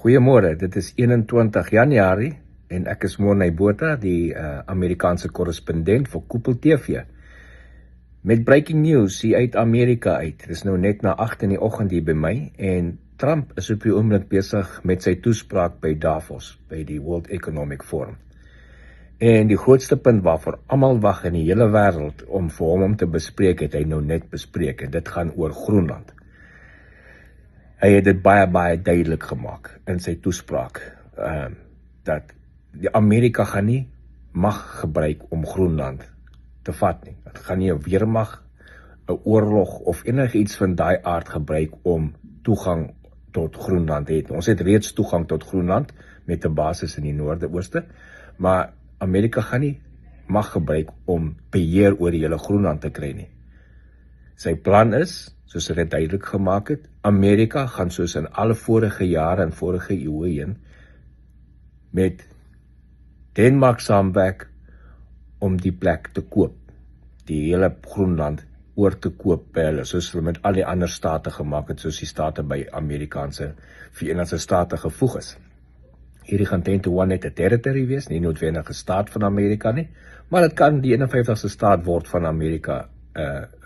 Goeiemôre, dit is 21 Januarie en ek is Morney Botha, die Amerikaanse korrespondent vir Koepel TV. Met breaking news hier uit Amerika uit. Dit is nou net na 8 in die oggend hier by my en Trump is op die oomblik besig met sy toespraak by Davos, by die World Economic Forum. En die grootste punt waarvoor almal wag in die hele wêreld om vir hom te bespreek, het hy nou net bespreek en dit gaan oor Groenland. Hy het dit baie duidelik gemaak in sy toespraak, dat die Amerika gaan nie mag gebruik om Groenland te vat nie. Het gaan nie 'n weermag, 'n oorlog of enigiets van daai aard gebruik om toegang tot Groenland te hê. Ons het reeds toegang tot Groenland met 'n basis in die Noorde-Ooste, maar Amerika gaan nie mag gebruik om beheer oor die hele Groenland te kry nie. Sy plan is, soos hy dit duidelik gemaak het, Amerika gaan soos in alle vorige jare en vorige eeue heen met Denemark saamwerk om die plek te koop, die hele Groenland oor te koop by hulle, soos hulle met al die ander state gemaak het, soos die state by Amerikaanse Verenigde State gevoeg is. Hierdie gaan 10-1 net 'n territory wees, nie noodwendig 'n staat van Amerika nie, maar dit kan die 51ste staat word van Amerika,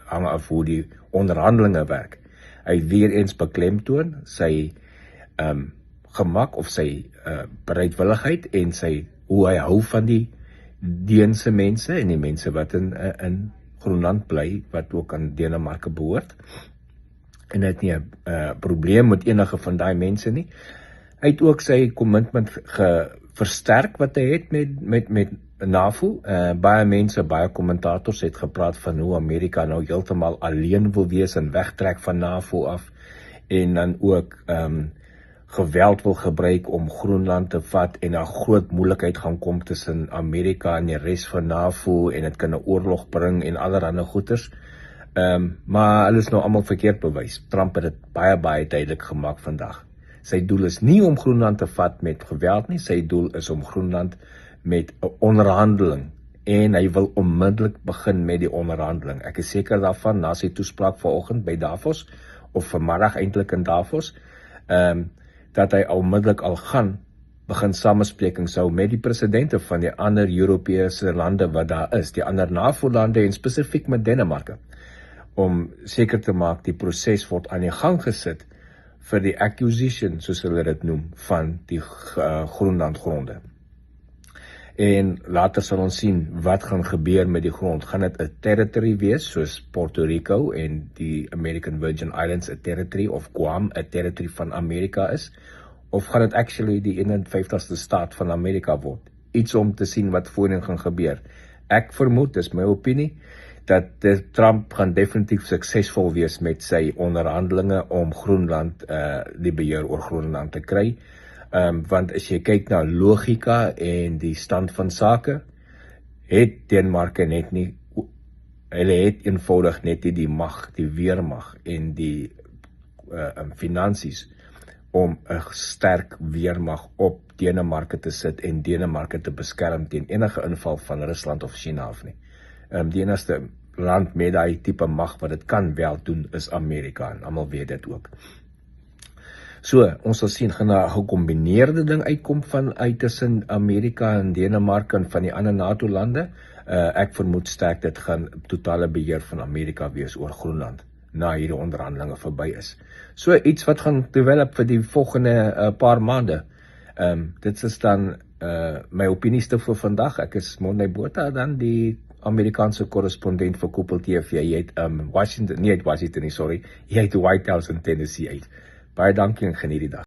hang af hoe die onderhandelinge werk. Hy weer eens beklemtoon sy gemak of sy bereidwilligheid en hoe hy hou van die Deense mense en die mense wat in Groenland bly, wat ook aan Denemarke behoort. En hy het nie 'n probleem met enige van daai mense nie. Hy het ook sy commitment versterk wat hy het met NAVO. Baie mense, baie kommentators het gepraat van hoe Amerika nou heeltemal alleen wil wees en wegtrek van NAVO af en dan ook geweld wil gebruik om Groenland te vat en 'n groot moeilikheid gaan kom tussen Amerika en die res van NAVO en dit kan 'n oorlog bring en allerlei goeters. Maar hulle is nou almal verkeerd bewys. Trump het dit baie duidelik gemaak vandag. Sy doel is nie om Groenland te vat met geweld nie, sy doel is om Groenland met 'n onderhandeling en hy wil onmiddellik begin met die onderhandeling. Ek is seker daarvan, na sy toespraak vanoggend by Davos, of vanmiddag eintlik in Davos, dat hy onmiddellik al gaan begin samesprekings hou met die presidente van die ander Europese lande wat daar is, die ander NAVO-lande en spesifiek met Denemarke, om seker te maak die proses word aan die gang gesit vir die acquisition, soos hulle dit noem, van die Groenlandgronde. En later sal ons sien wat gaan gebeur met die grond. Gaan dit 'n territory wees, soos Puerto Rico en die American Virgin Islands 'n territory, of Guam 'n territory van Amerika is, of gaan dit actually die 51ste staat van Amerika word? Iets om te sien wat voorheen gaan gebeur. Ek vermoed, dis my opinie, dat Trump gaan definitief suksesvol wees met sy onderhandelinge om Groenland, die beheer oor Groenland te kry. Want as jy kyk na logika en die stand van sake, het Denemarke net nie, hulle het eenvoudig net nie die mag, die weermag en die finansies om 'n sterk weermag op Denemarke te sit en Denemarke te beskerm teen enige inval van Rusland of China af nie. Die enigste land met daai tipe mag wat dit kan wel doen is Amerika en almal weet dit ook. So, ons sal sien, gaan 'n gekombineerde ding uitkom uit tussen Amerika en Denemarke en van die ander NATO-lande. Ek vermoed sterk dit gaan totale beheer van Amerika wees oor Groenland na hierdie onderhandelinge verby is. So iets wat gaan develop vir die volgende paar maande. Dit is dan my opiniestuk vir vandag. Ek is Morney Botha, dan die Amerikaanse korrespondent vir Koepel TV. Jy het Washington, nie uit Washington nie, sorry. Jy het White House in Tennessee uit. Baie dankie en geniet die dag.